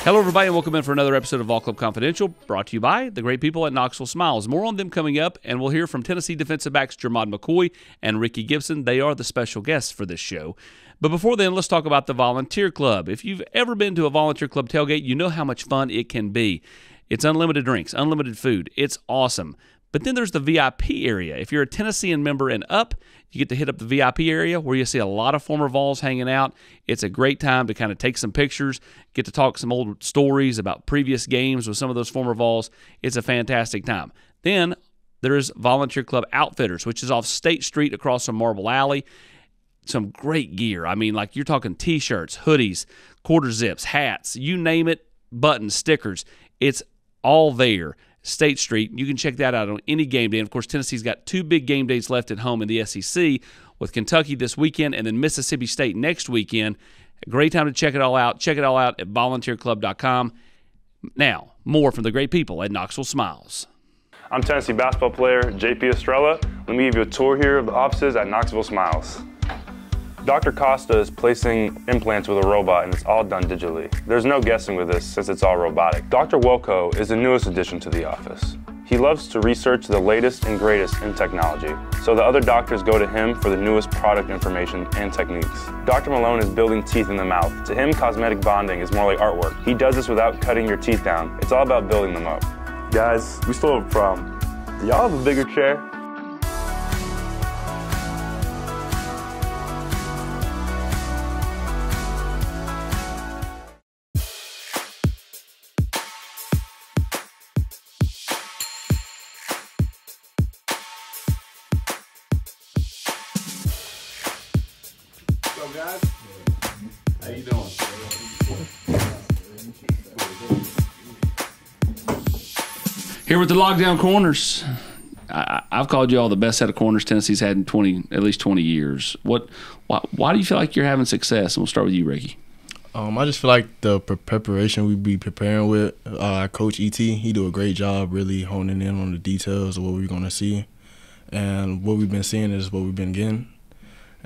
Hello, everybody, and welcome in for another episode of Vol Club Confidential, brought to you by the great people at Knoxville Smiles. More on them coming up, and we'll hear from Tennessee defensive backs Jermod McCoy and Rickey Gibson. They are the special guests for this show. But before then, let's talk about the Volunteer Club. If you've ever been to a Volunteer Club tailgate, you know how much fun it can be. It's unlimited drinks, unlimited food. It's awesome. But then there's the VIP area. If you're a Tennessean member and up, you get to hit up the VIP area where you see a lot of former Vols hanging out. It's a great time to kind of take some pictures, get to talk some old stories about previous games with some of those former Vols. It's a fantastic time. Then there's Volunteer Club Outfitters, which is off State Street across from Marble Alley. Some great gear. I mean, like you're talking T-shirts, hoodies, quarter zips, hats, you name it, buttons, stickers. It's all there. State Street. You can check that out on any game day. And, of course, Tennessee's got 2 big game days left at home in the SEC with Kentucky this weekend and then Mississippi State next weekend. A great time to check it all out. Check it all out at volunteerclub.com. Now, more from the great people at Knoxville Smiles. I'm Tennessee basketball player JP Estrella. Let me give you a tour here of the offices at Knoxville Smiles. Dr. Costa is placing implants with a robot, and it's all done digitally. There's no guessing with this since it's all robotic. Dr. Wilco is the newest addition to the office. He loves to research the latest and greatest in technology, so the other doctors go to him for the newest product information and techniques. Dr. Malone is building teeth in the mouth. To him, cosmetic bonding is more like artwork. He does this without cutting your teeth down. It's all about building them up. Guys, we still have a problem. Do y'all have a bigger chair? Guys, how you doing? Here with the lockdown corners. I've called you all the best set of corners Tennessee's had in at least 20 years. Why do you feel like you're having success? And we'll start with you, Rickey. I just feel like the preparation we be preparing with Coach E.T., he do a great job really honing in on the details of what we're going to see. And what we've been seeing is what we've been getting.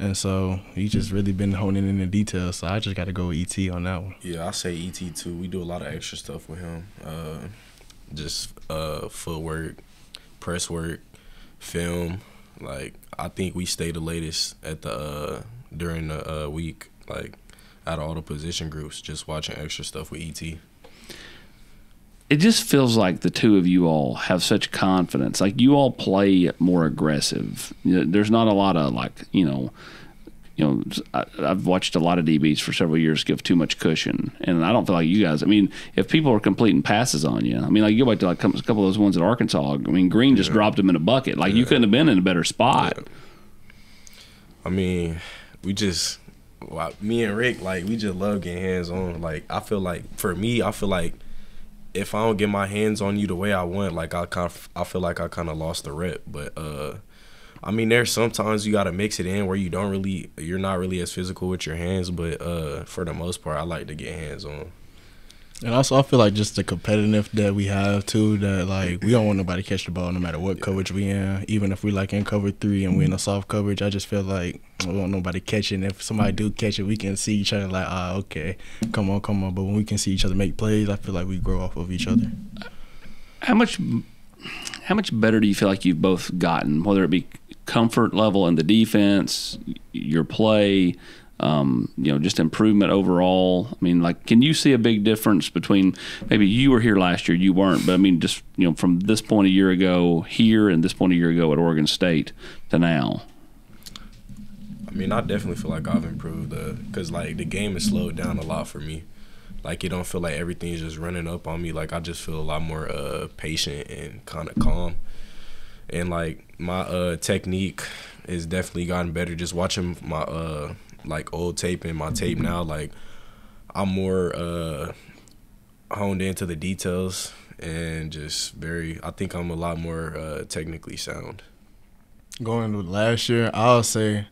And so he just really been honing in the details. So I just got to go with E.T. on that one. Yeah, I say E.T. too. We do a lot of extra stuff with him. Just footwork, press work, film. Like, I think we stay the latest at the during the week, like, out of all the position groups, just watching extra stuff with E.T. It just feels like the two of you all have such confidence. Like, you all play more aggressive. There's not a lot of, like, I've watched a lot of DBs for several years give too much cushion, and I don't feel like you guys. I mean, if people are completing passes on you, I mean, like, you go back to like a couple of those ones at Arkansas. I mean, Green just dropped them in a bucket. Like, you couldn't have been in a better spot. Yeah. I mean, me and Rick, like, we just love getting hands on. Like, I feel like, for me, if I don't get my hands on you the way I want, like, I feel like I kind of lost the rep. But I mean, there's sometimes you gotta mix it in where you're not really as physical with your hands. But for the most part, I like to get hands on. And also, I feel like just the competitive that we have too. That, like, we don't want nobody to catch the ball no matter what coverage we in. Even if we like in cover 3 and we in a soft coverage, I just feel like we don't want nobody catching. If somebody do catch it, we can see each other like, okay, come on. But when we can see each other make plays, I feel like we grow off of each other. How much better do you feel like you've both gotten, whether it be comfort level in the defense, your play? Just improvement overall. I mean, like, can you see a big difference between, maybe you were here last year, you weren't, but I mean, just, from this point a year ago here and this point a year ago at Oregon State to now? I mean, I definitely feel like I've improved because, like, the game has slowed down a lot for me. Like, it don't feel like everything's just running up on me. Like, I just feel a lot more patient and kind of calm. And, like, my technique has definitely gotten better. Just watching my like, old tape and my tape now, like, I'm more honed into the details and just I think I'm a lot more technically sound. Going with last year, I'll say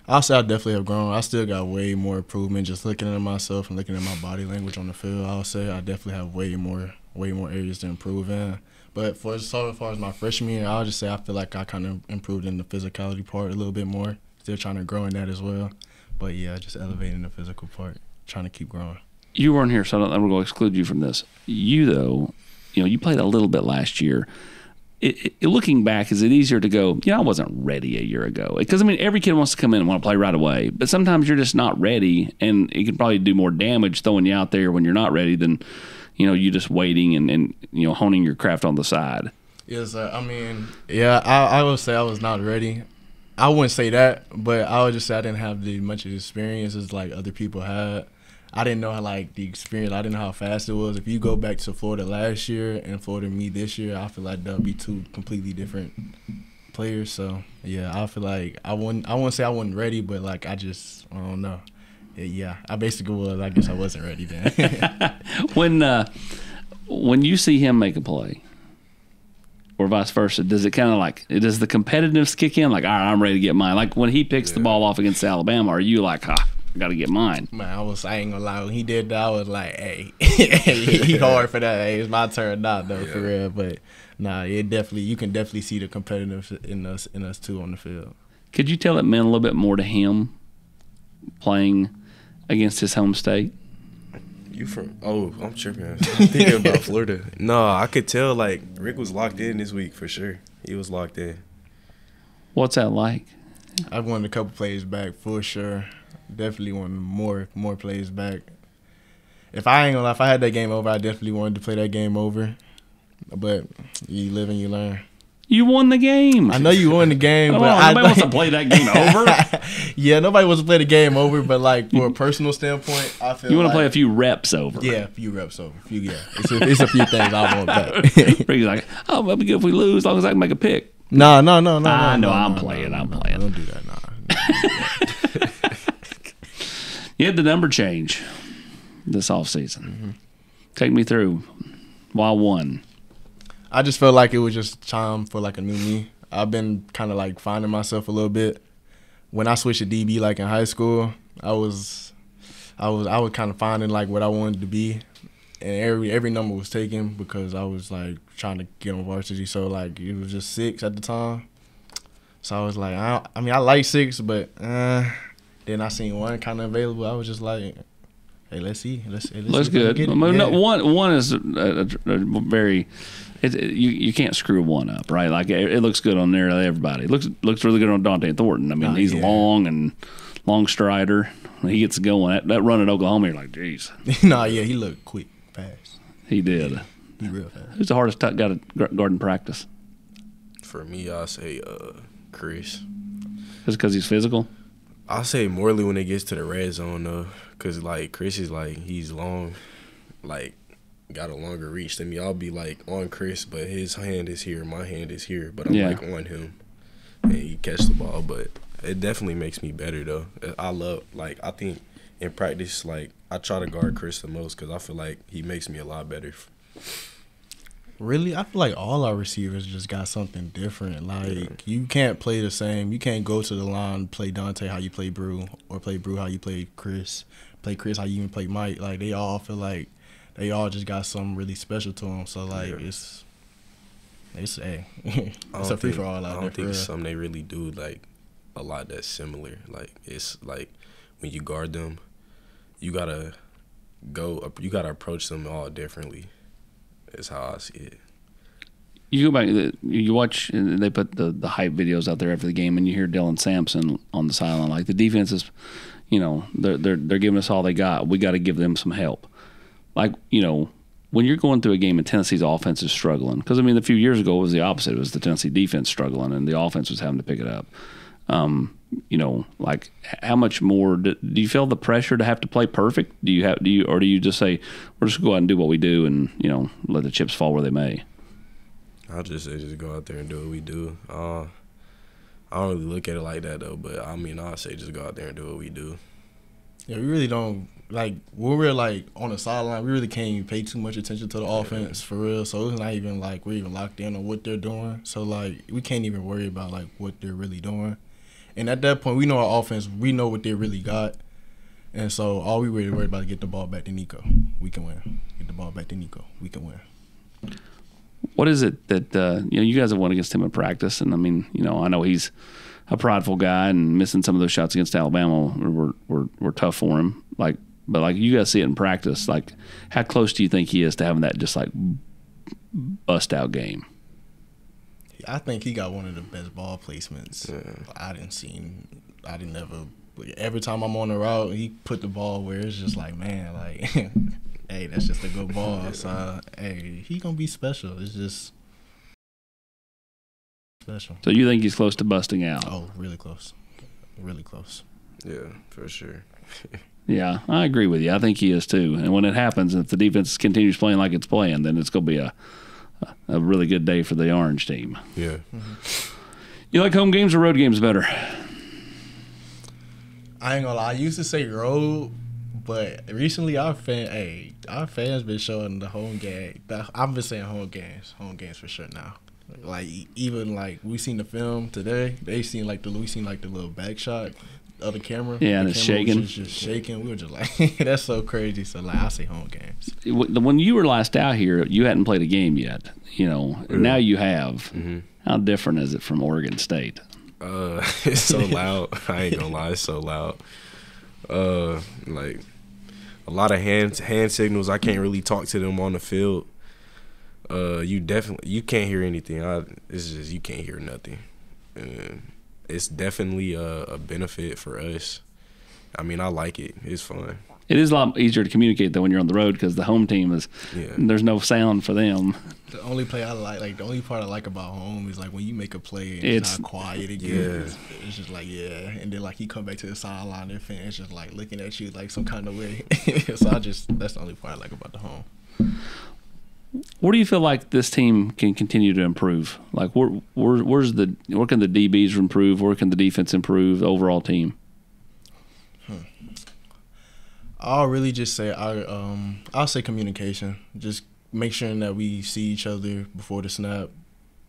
I definitely have grown. I still got way more improvement just looking at myself and looking at my body language on the field. I'll say I definitely have way more areas to improve in. But as far as my freshman year, I'll just say I feel like I kind of improved in the physicality part a little bit more. Still trying to grow in that as well. But, yeah, just elevating the physical part, trying to keep growing. You weren't here, so I'm going to exclude you from this. You, though, you played a little bit last year. Looking back, is it easier to go, I wasn't ready a year ago? Because, every kid wants to come in and want to play right away. But sometimes you're just not ready, and it can probably do more damage throwing you out there when you're not ready than, you just waiting and honing your craft on the side. Yes, I would say I was not ready. I wouldn't say that, but I would just say I didn't have the much experience as like other people had. I didn't know how the experience. I didn't know how fast it was. If you go back to Florida last year and Florida me this year, I feel like that'll be two completely different players. So yeah, I feel like I wouldn't say I wasn't ready, but I don't know. Yeah, I basically was. I guess I wasn't ready then. When you see him make a play, or vice versa, does it kind of does the competitiveness kick in? All right, I'm ready to get mine. Like when he picks the ball off against Alabama, are you I got to get mine? Man, I ain't gonna lie. When he did that, I was like, hey, he hard for that. Hey, it's my turn now, though, for real. But nah, you can definitely see the competitiveness in us too on the field. Could you tell it meant a little bit more to him playing against his home state? You from? Oh, I'm tripping. I'm thinking about Florida. No, I could tell Rick was locked in this week for sure. He was locked in. What's that like? I wanted a couple plays back for sure. Definitely wanted more plays back. If I ain't gonna lie, if I had that game over, I definitely wanted to play that game over. But you live and you learn. You won the game. I know you won the game, but nobody wants to play that game over. Yeah, nobody wants to play the game over, but for a personal standpoint, I feel you want to play a few reps over. Yeah, a few reps over. It's a few things I want back. Ricky's like, it'll be good if we lose, as long as I can make a pick. No. I know I'm playing. Don't do that. Nah. You had the number change this offseason. Mm-hmm. Take me through. Why one? I just felt like it was just time for a new me. I've been kind of finding myself a little bit. When I switched to DB in high school, I was kind of finding what I wanted to be, and every number was taken because I was trying to get on varsity. So it was just 6 at the time. So I was I like 6, but then I seen 1 kind of available. I was just hey, let's see. Let's good. No, one is a very. You can't screw 1 up, right? It looks good on there to everybody. It looks really good on Dante Thornton. He's long strider. When he gets going, that run at Oklahoma, you're like, geez. He looked quick, fast. He did. He real fast. Who's the hardest guy to guard in practice? For me, I say Chris. Just because he's physical? I say Morley when it gets to the red zone though, because Chris is he's long, got a longer reach than me. I'll be on Chris, but his hand is here, my hand is here, but I'm on him, and he catch the ball. But it definitely makes me better though. I love I think in practice I try to guard Chris the most because I feel he makes me a lot better. Really? I feel all our receivers just got something different. You can't play the same. You can't go to the line, play Dante how you play Brew, or play Brew how you play Chris how you even play Mike. They all feel they all just got something really special to them. So, it's a free-for-all out there. I don't think it's something they really do, a lot that's similar. It's when you guard them, you got to approach them all differently. Is how I see it. You go back, you watch, and they put the hype videos out there after the game, and you hear Dylan Sampson on the sideline. The defense is, they're giving us all they got. We got to give them some help. When you're going through a game and Tennessee's offense is struggling, because a few years ago it was the opposite. It was the Tennessee defense struggling, and the offense was having to pick it up. How much more do you feel the pressure to have to play perfect? Do you just say we're just going to go out and do what we do and let the chips fall where they may? I'll just say just go out there and do what we do. I don't really look at it like that though, but I'll say just go out there and do what we do. Yeah, we really don't when we're on the sideline, we really can't even pay too much attention to the offense for real. So it's not even we're even locked in on what they're doing. So we can't even worry about what they're really doing. And at that point, we know our offense. We know what they really got. And so all we really worry about is get the ball back to Nico. We can win. Get the ball back to Nico. We can win. What is it that you guys have won against him in practice? And I know he's a prideful guy, and missing some of those shots against Alabama were tough for him. But like you guys see it in practice. Like, how close do you think he is to having that just like bust out game? I think he got one of the best ball placements I didn't ever. Every time I'm on the route, he put the ball where it's just like, man, like, hey, that's just a good ball. So, hey, he gonna be special. It's just special. So you think he's close to busting out? Oh, really close. Really close. Yeah, for sure. Yeah, I agree with you. I think he is too. And when it happens, if the defense continues playing like it's playing, then it's going to be a really good day for the Orange team. Yeah. You like home games or road games better? I ain't gonna lie. I used to say road, but recently our fans been showing the home game. I've been saying home games for sure now. Like even like we seen the film today, we seen like the little back shot of the camera. Yeah, and the it's camera shaking. was just shaking. We were just like, that's so crazy. So like I say home games. When you were last out here, you hadn't played a game yet. You know, now you have. Mm-hmm. How different is it from Oregon State? It's so loud. I ain't gonna lie, it's so loud. Like a lot of hand signals. I can't really talk to them on the field. You can't hear anything. It's just you can't hear nothing. It's definitely a benefit for us. I mean, I like it. It's fun. It is a lot easier to communicate though when you're on the road because the home team is there's no sound for them. The only play I like the only part I like about home is like when you make a play and it's not quiet again. Yeah. It's just like and then like he come back to the sideline and fans just like looking at you like some kind of way. So that's the only part I like about the home. Where do you feel like this team can continue to improve? Like where can the DBs improve? Where can the defense improve? The overall team. I'll really just say I'll say communication. Just make sure that we see each other before the snap.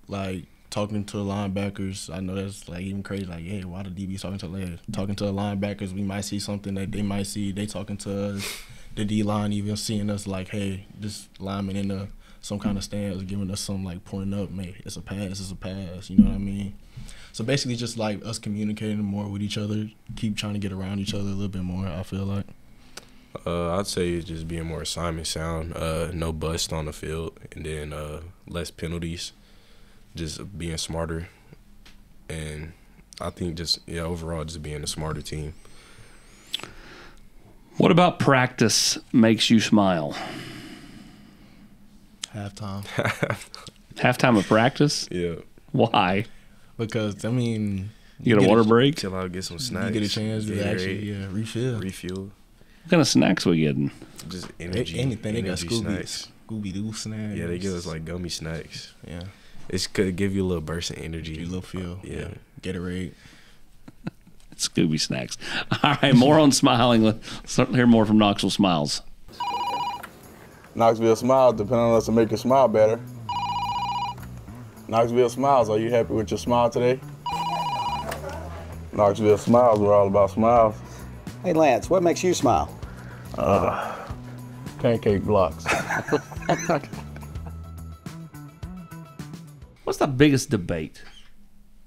Like talking to the linebackers. I know that's like even crazy. Like, hey, why the DBs talking to the linebackers? We might see something that they might see. They talking to us. The D line even seeing us like, hey, this lineman in some kind of stance giving us some like pointing up, mate. It's a pass. You know what I mean? So basically, just like us communicating more with each other, keep trying to get around each other a little bit more. I feel like. I'd say just being more assignment sound, no bust on the field, and then less penalties, just being smarter, and I think overall just being a smarter team. What about practice makes you smile? Halftime. Halftime of practice? Yeah. Why? Because I mean, you get a water break. Chill out, get some snacks. You get a chance to actually refill. What kind of snacks we getting? Just energy. Anything. They got snacks. Scooby-Doo snacks. Yeah, they give us like gummy snacks. Yeah. It could give you a little burst of energy. A little feel. Yeah. Gatorade. Scooby snacks. All right, more on smiling. Let's hear more from Knoxville Smiles. Knoxville Smiles depend on us to make you smile better. Knoxville Smiles, are you happy with your smile today? Knoxville Smiles, we're all about smiles. Hey, Lance, what makes you smile? Pancake blocks. What's the biggest debate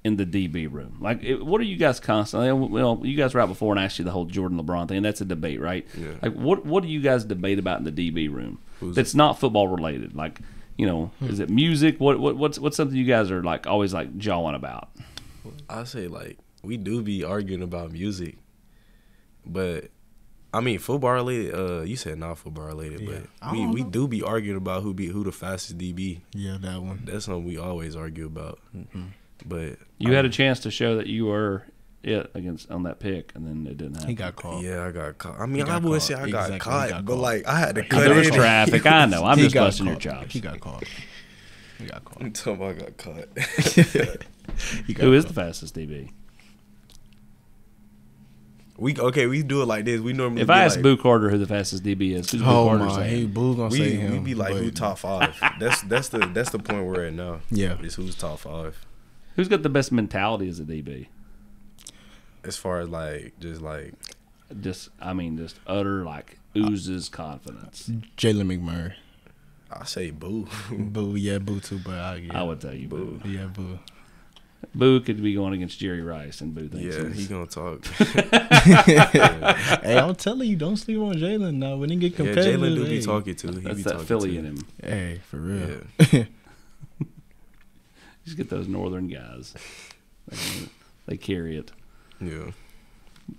in the DB room? Like, what are you guys constantly? Well, you guys were out before and asked you the whole Jordan LeBron thing, and that's a debate, right? Yeah. Like, what do you guys debate about in the DB room that's not football related? Like, is it music? What's something you guys are like always like jawing about? I say like we do be arguing about music, but I mean football related. You said not football related, but we do be arguing about who the fastest DB. Yeah, that one. That's something we always argue about. Mm-hmm. But you had a chance to show that you were on that pick, and then it didn't happen. He got caught. Yeah, I got caught. I mean, I wouldn't say I got caught, but like I had to cut There was in. traffic. I know. I'm just busting your caught. chops. He got caught. I'm talking about I got caught. Who is the fastest DB? We do it like this. We normally If I ask Boo Carter who the fastest DB is, who's Boo Carter saying? Hey, Boo gonna say him. We be like who top 5. That's the point we're at now. Yeah, is who's top 5. Who's got the best mentality as a DB? As far as just utter like oozes confidence. Jalen McMurray. I say Boo. Boo, yeah, Boo too, but I would tell you Boo. Yeah, Boo. Boo could be going against Jerry Rice, and Boo thinks He gonna talk. Hey, I'm telling you, don't sleep on Jalen now. When he get competitive, Jalen do be talking too. He That's be that talking Philly too. in him. Hey, for real. Yeah. Just get those northern guys. They carry it. Yeah.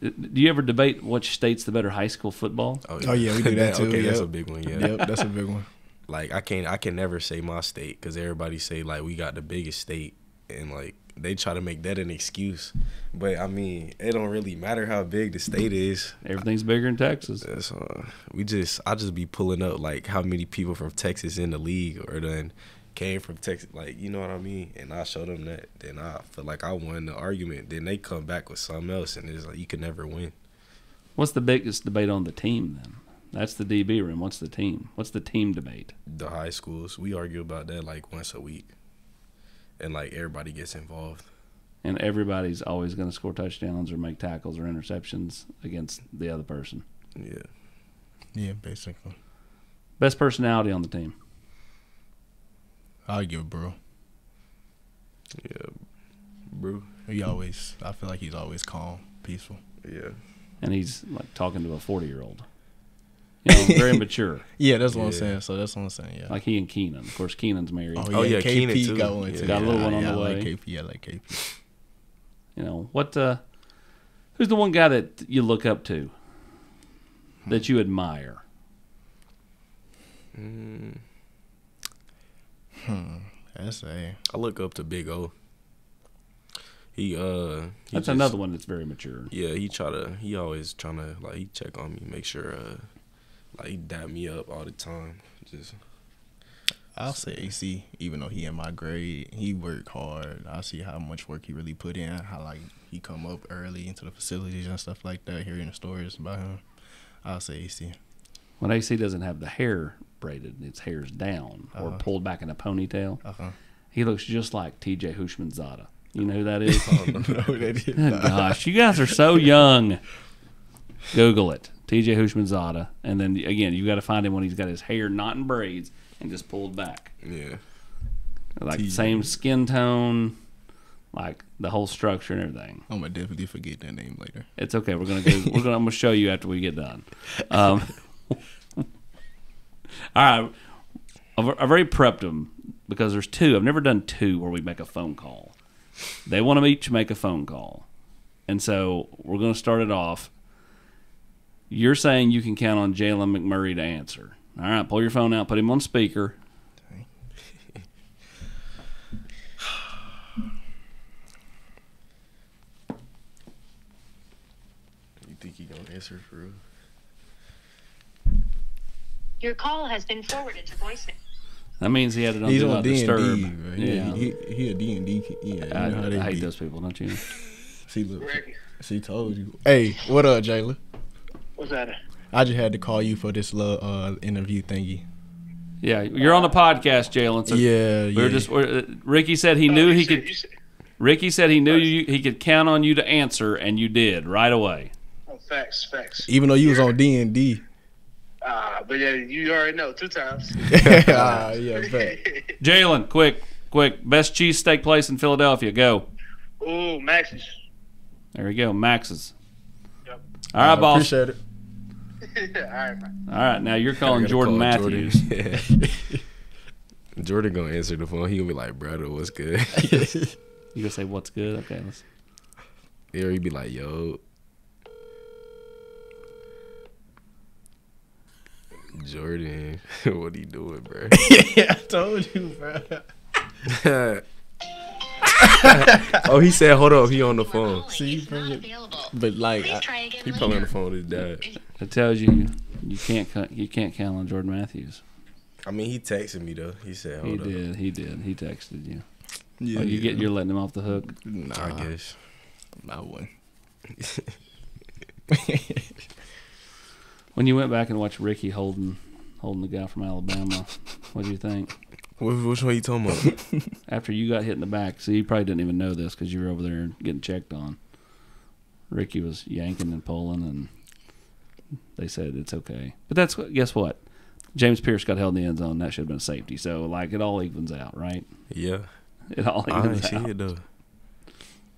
Do you ever debate which state's the better high school football? Oh yeah, we do that too. Okay, that's Yep. a big one. Yeah. Yep, that's a big one. Like I can never say my state because everybody say like we got the biggest state, and like they try to make that an excuse. But I mean, it don't really matter how big the state is. Everything's bigger in Texas. That's I just be pulling up like how many people from Texas in the league or then came from Texas, like, you know what I mean? And I show them that, then I feel like I won the argument. Then they come back with something else, and it's like you can never win. What's the biggest debate on the team then? That's the DB room. What's the team? What's the team debate? The high schools, we argue about that like once a week, and like everybody gets involved. And everybody's always going to score touchdowns or make tackles or interceptions against the other person. Yeah. Yeah, basically. Best personality on the team? I'll give bro. Yeah, bro. I feel like he's always calm, peaceful. Yeah. And he's like talking to a 40-year-old. You know, very mature. Yeah, that's what I'm Yeah. saying. So that's what I'm saying. Yeah. Like he and Keenan. Of course, Keenan's married. Oh, yeah, KP Keenan, too. got one Yeah. too. Got a little one on the I way. like KP. I like KP. You know, what? Who's the one guy that you look up to, that you admire? That's a. I look up to Big O. He That's another one that's very mature. Yeah, he always trying to like he check on me, make sure like he dap me up all the time. Just I'll say AC, even though he in my grade, he worked hard. I see how much work he really put in, how like he come up early into the facilities and stuff like that, hearing the stories about him. I'll say AC. When AC doesn't have the hair braided, its hair's down or pulled back in a ponytail, he looks just like TJ Hushmanzada. You know who that is? No, that is Good not. gosh, you guys are so young. Google it, TJ Hushmanzada, and then again, you got to find him when he's got his hair not in braids and just pulled back, yeah. like TJ. same skin tone, like the whole structure and everything. I'm gonna definitely forget that name later. It's okay. I'm gonna show you after we get done. All right, I've already prepped them because there's two. I've never done two where we make a phone call. They want to each make a phone call, and so we're going to start it off. You're saying you can count on Jalen McMurray to answer. All right, pull your phone out, put him on speaker. You think he gonna answer for real? Your call has been forwarded to voicemail. That means he had it on He's Do on Not D&D, Disturb. bro. Yeah, He a D&D. Yeah, you know how I they hate be. those people, don't you? See, look, she told you. Hey, what up, Jayla? What's that? I just had to call you for this little interview thingy. Yeah, you're on the podcast, Jalen. So Yeah, Ricky said he knew he You could. said- Ricky said he knew he could count on you to answer, and you did right away. Oh, facts. even though you was on D&D. But yeah, you already know 2 times. Yeah, bet. Jalen, quick, best cheesesteak place in Philadelphia. Go. Ooh, Max's. There we go, Max's. Yep. All right, boss. Appreciate it. All right, man. All right, now you're I calling gotta Jordan call Matthews. Jordan. Jordan gonna answer the phone. He gonna be like, "Brother, what's good?" You gonna say what's good? Okay, let's. Or he be like, "Yo, Jordan, what are you doing, bro?" Yeah, I told you, bro. Oh, he said, "Hold up, he on the phone." See, It's not available. But like, Please try again He later. probably on the phone with his dad. It tells you can't count on Jordan Matthews. I mean, he texted me though. He said, He "Hold up." did. He texted you. yeah, Oh, you're letting him off the hook. Nah, I guess. I wouldn't. When you went back and watched Ricky holding the guy from Alabama, what do you think? Which one you talking about? After you got hit in the back, see, you probably didn't even know this because you were over there getting checked on. Ricky was yanking and pulling, and they said it's okay. But guess what? James Pierce got held in the end zone. That should have been a safety. So, like, it all evens out, right? Yeah, It all I evens ain't see out. it though.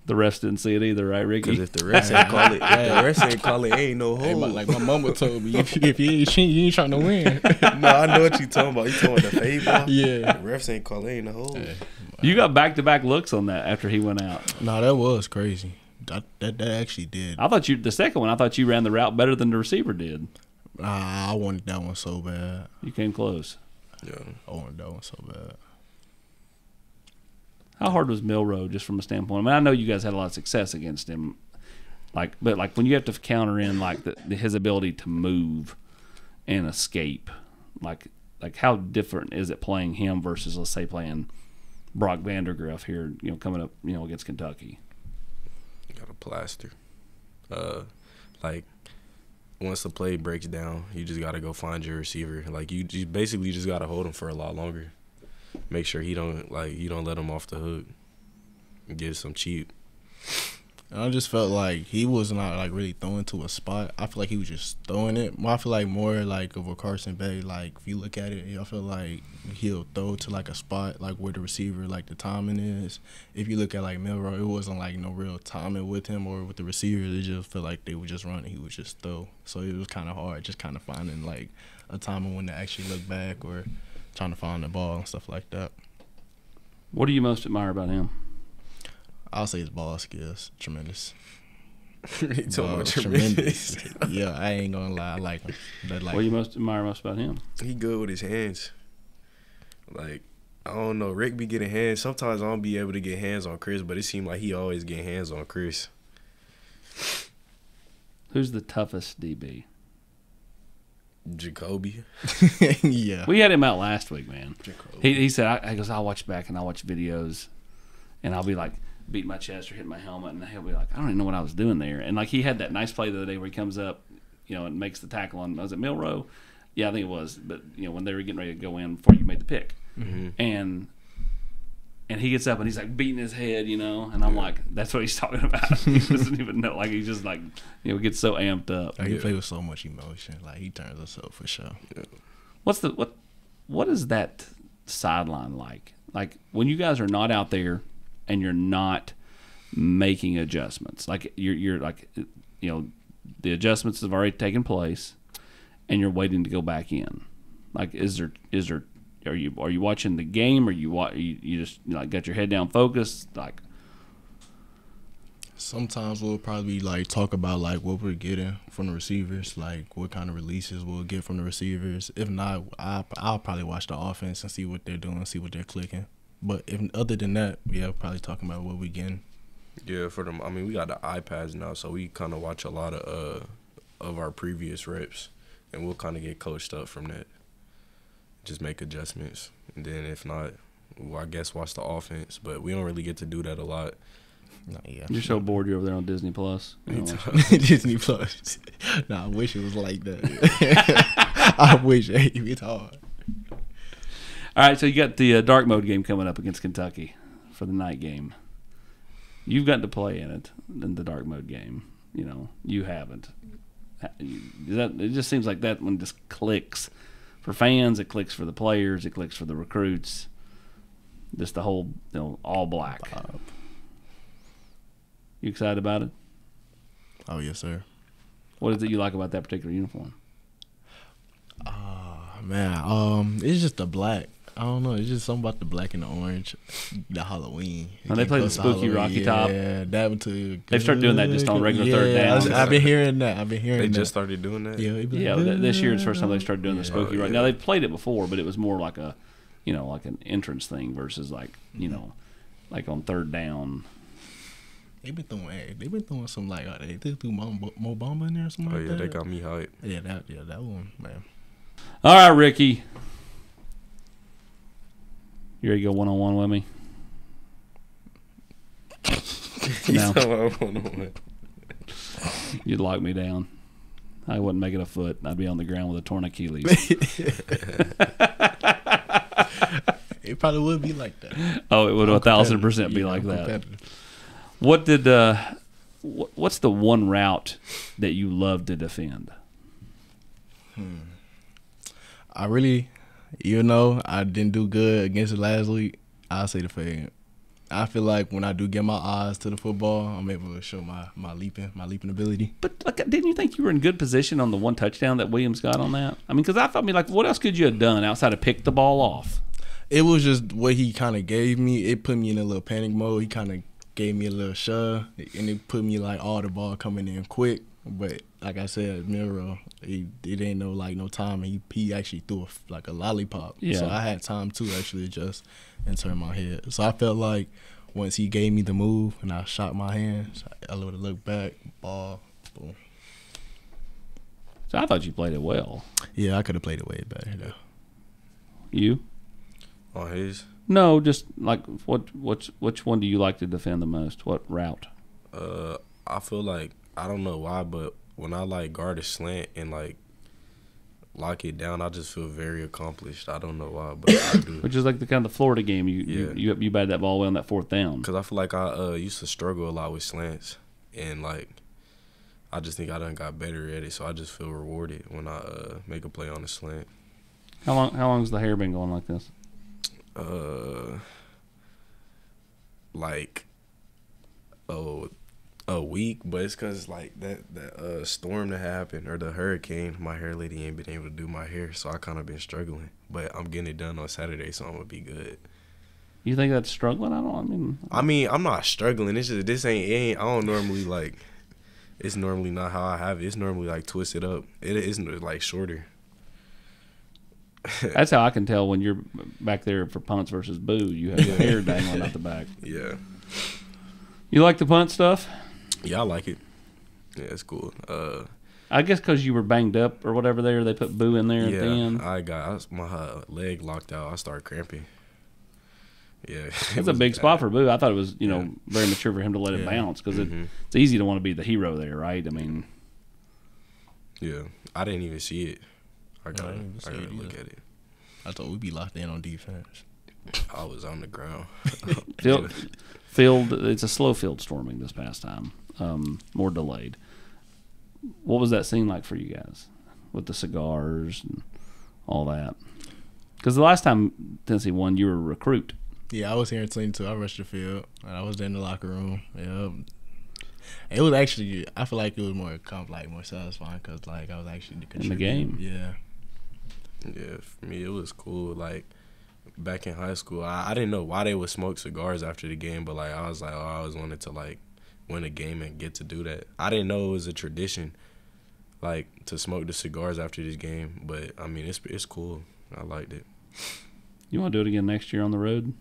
The refs didn't see it either, right, Ricky? Because if the refs ain't call it, ain't no Hey, hold. like my mama told me, if you ain't cheating, you ain't trying to win. No, I know what you talking about. You talking about the fade ball? Yeah. The refs ain't call it, ain't no hold. You got back-to-back looks on that after he went out. No, that was crazy. That actually did. I thought the second one, I thought you ran the route better than the receiver did. I wanted that one so bad. You came close. Yeah. I wanted that one so bad. How hard was Milroe, just from a standpoint? I mean, I know you guys had a lot of success against him, but when you have to counter in his ability to move and escape, like how different is it playing him versus, let's say, playing Brock Vandergriff here, coming up, against Kentucky? Got a plaster. Once the play breaks down, you just got to go find your receiver. Like you basically just got to hold him for a lot longer. Make sure you don't let him off the hook. And get some cheap. I just felt like he was not really throwing to a spot. I feel like he was just throwing it. I feel like more like of a Carson Bay. Like if you look at it, I feel like he'll throw to a spot where the receiver the timing is. If you look at Milroe, it wasn't no real timing with him or with the receiver. It just felt like they would just run and he would just throw. So it was kind of hard, just kind of finding a timing when to actually look back or trying to find the ball and stuff like that. What do you most admire about him? I'll say his ball skills, tremendous. He talking about tremendous. Yeah, I ain't gonna lie, I like him. What do you admire most about him? He good with his hands. I don't know, Rick be getting hands. Sometimes I don't be able to get hands on Chris, but it seemed like he always get hands on Chris. Who's the toughest DB? Jacoby. Yeah. We had him out last week, man. He said, he goes, I'll watch back and I'll watch videos and I'll be beating my chest or hitting my helmet, and he'll be like, I don't even know what I was doing there. And he had that nice play the other day where he comes up, and makes the tackle on, was it Milroe? Yeah, I think it was. But when they were getting ready to go in before you made the pick, and he gets up and he's beating his head, and I'm like, that's what he's talking about. He doesn't even know, he just gets so amped up. He plays with so much emotion, he turns us up for sure. Yeah. What is that sideline like? When you guys are not out there and you're not making adjustments, you're the adjustments have already taken place, and you're waiting to go back in. Is there? Are you watching the game, or you just got your head down focused? Sometimes we'll probably talk about what we're getting from the receivers, what kind of releases we'll get from the receivers. If not, I'll probably watch the offense and see what they're doing, see what they're clicking. But other than that, probably talking about what we getting. Yeah, for them. I mean, we got the iPads now, so we kind of watch a lot of our previous reps, and we'll kind of get coached up from that. Just make adjustments, and then if not, I guess watch the offense. But we don't really get to do that a lot. Yeah. You're so bored you're over there on Disney Plus. Disney Plus. I wish it was like that. I wish. It's hard. All right, so you got the dark mode game coming up against Kentucky for the night game. You've gotten to play in the dark mode game. You haven't. It just seems like that one just clicks. For fans, it clicks for the players, it clicks for the recruits. Just the whole, all black. You excited about it? Oh, yes, sir. What is it you like about that particular uniform? Man, it's just the black. I don't know. It's just something about the black and the orange, the Halloween. When they play the spooky Rocky Top. Yeah, that one too. They've started doing that just on regular third down. I've been hearing that. They just started doing that? Yeah, this year is the first time they started doing the spooky Rocky. Now, they've played it before, but it was more like a, like an entrance thing versus like on third down. They've been throwing some they threw Mo Bamba in there or something like that. They got me hyped. Yeah, that one, man. All right, Ricky. You ready to go one-on-one with me? No. You'd lock me down. I wouldn't make it a foot. I'd be on the ground with a torn Achilles. It probably would be like that. Oh, it would 1,000% be like that. What did what's the one route that you love to defend? I really, I didn't do good against it last week. I'll say the fade. I feel like when I do get my eyes to the football, I'm able to show my leaping ability. But like, didn't you think you were in good position on the one touchdown that Williams got on that? I mean, because I thought, like, what else could you have done outside of pick the ball off? It was just what he kind of gave me. It put me in a little panic mode. He kind of gave me a little shove, and it put me like all the ball coming in quick. But like I said, Miro, it ain't no time, and he actually threw like a lollipop. Yeah. So I had time to actually adjust and turn my head. So I felt like once he gave me the move and I shot my hands, I would have looked back, ball, boom. So I thought you played it well. Yeah, I could have played it way better though. You? On his? No, just like which one do you like to defend the most? What route? I feel like, I don't know why, but when I like guard a slant and like lock it down, I just feel very accomplished. I don't know why, but I do. Which is like the kind of the Florida game. You batted that ball away on that fourth down. Because I feel like I used to struggle a lot with slants, and like I just think I done got better at it. So I just feel rewarded when I make a play on a slant. How long's the hair been going like this? Like a week, but it's because like that storm that happened, or the hurricane, my hair lady ain't been able to do my hair, so I kind of been struggling. But I'm getting it done on Saturday, so I'm gonna be good. You think that's struggling? I mean, I'm not struggling. It's just this ain't. I don't normally like. It's normally not how I have it. It's normally like twisted up. It isn't like shorter. That's how I can tell when you're back there for punts versus boo. You have your hair dangling out the back. Yeah. You like the punt stuff? Yeah, I like it. Yeah, it's cool. I guess because you were banged up or whatever there, they put boo in there at the end. My leg locked out. I started cramping. Yeah. It's a big spot for boo. I thought it was, very mature for him to let it bounce because it's easy to want to be the hero there, right? I mean. Yeah. I didn't even see it. I gotta look at it. I thought we'd be locked in on defense. I was on the ground. Field. It's a slow field storming this past time. More delayed. What was that scene like for you guys with the cigars and all that? Because the last time Tennessee won, you were a recruit. Yeah, I was here in 22. I rushed the field, and I was in the locker room. Yeah, it was actually. I feel like it was more more satisfying because like I was actually in the game. Yeah. Yeah, for me it was cool. Like back in high school, I didn't know why they would smoke cigars after the game, but like I was like, I always wanted to like win a game and get to do that. I didn't know it was a tradition, like to smoke the cigars after this game. But I mean, it's cool. I liked it. You want to do it again next year on the road?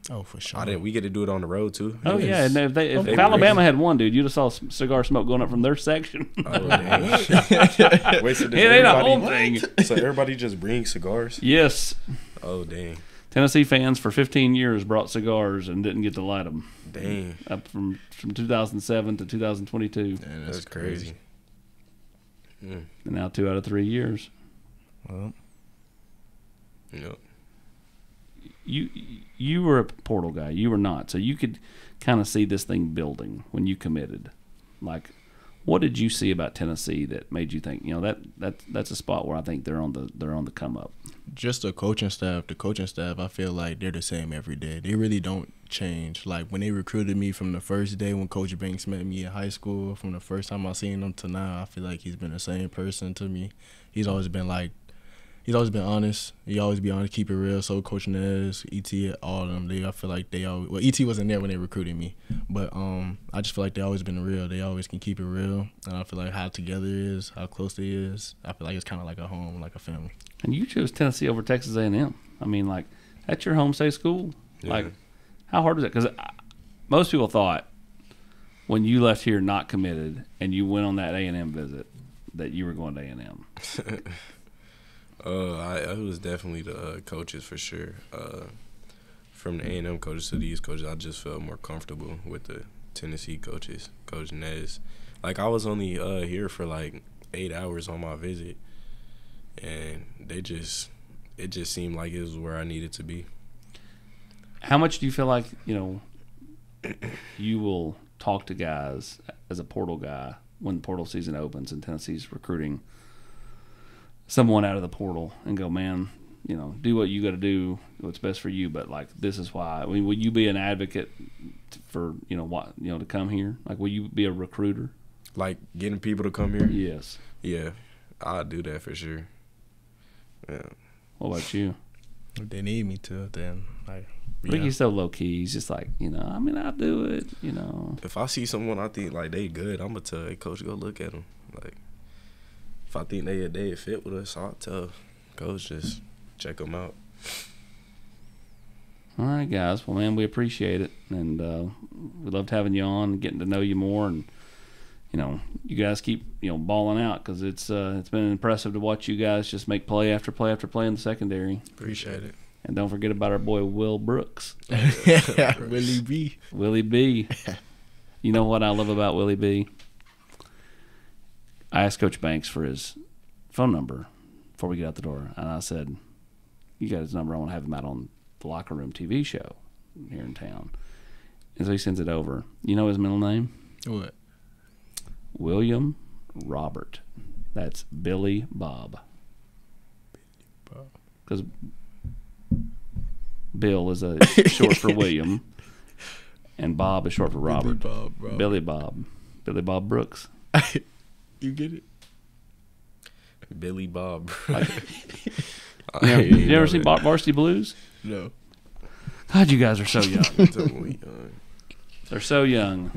Oh, for sure. We get to do it on the road too. Oh yeah, and if Alabama had won, dude, you'd have saw cigar smoke going up from their section. Oh dang! Wait, so it ain't a whole thing. So everybody just brings cigars? Yes. Oh dang! Tennessee fans for 15 years brought cigars and didn't get to light them. Dang! Up from 2007 to 2022. Man, that's crazy. And now 2 out of 3 years. Well, yep. You were a portal guy. You were not. So you could kind of see this thing building when you committed. Like, what did you see about Tennessee that made you think, that's a spot where I think they're on the come up? Just the coaching staff. The coaching staff, I feel like they're the same every day. They really don't change. Like when they recruited me from the first day when Coach Banks met me in high school, from the first time I seen him to now, I feel like he's been the same person to me. He's always been honest. He always be honest, keep it real. So Coach Nez, ET, all of them, I feel like they always. Well, ET wasn't there when they recruited me, but I just feel like they always been real. They always can keep it real, and I feel like how together it is, how close they is. I feel like it's kind of like a home, like a family. And you chose Tennessee over Texas A&M. I mean, like that's your home state school. Yeah. Like, how hard is it? Because most people thought when you left here not committed and you went on that A&M visit that you were going to A&M. It was definitely the coaches for sure. From the A&M coaches to these coaches, I just felt more comfortable with the Tennessee coaches. Coach Nez, like I was only here for like 8 hours on my visit, and it just seemed like it was where I needed to be. How much do you feel like you will talk to guys as a portal guy when the portal season opens and Tennessee's recruiting someone out of the portal and go, man, do what you got to do, what's best for you. But like, this is why. I mean, will you be an advocate for to come here? Like, will you be a recruiter? Like getting people to come here? Yes. Yeah, I'll do that for sure. Yeah. What about you? If they need me to, then Rickey's so low key. He's just like, I'll do it. If I see someone I think like they good, I'm gonna tell, hey, coach, go look at them. Like, if I think they fit with us, I'll tell coach, just check them out. All right, guys. Well, man, we appreciate it, and we loved having you on, getting to know you more, and you guys keep balling out, because it's been impressive to watch you guys just make play after play after play in the secondary. Appreciate it. And don't forget about our boy Will Brooks. Willie B. Willie B. You know what I love about Willie B? I asked Coach Banks for his phone number before we get out the door, and I said, "You got his number? I want to have him out on the Locker Room TV show here in town." And so he sends it over. You know his middle name? What? William Robert. That's Billy Bob. Because Bill is short for William, and Bob is short for Robert. Billy Bob. Billy Bob Brooks. You get it? Billy Bob. You ever seen Varsity Blues? No. God, you guys are so young. They're so young,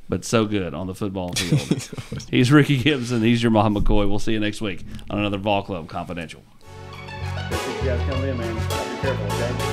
but so good on the football field. He's Rickey Gibson. He's Jermod McCoy. We'll see you next week on another Vol Club Confidential. You guys coming in, man. Be careful, okay?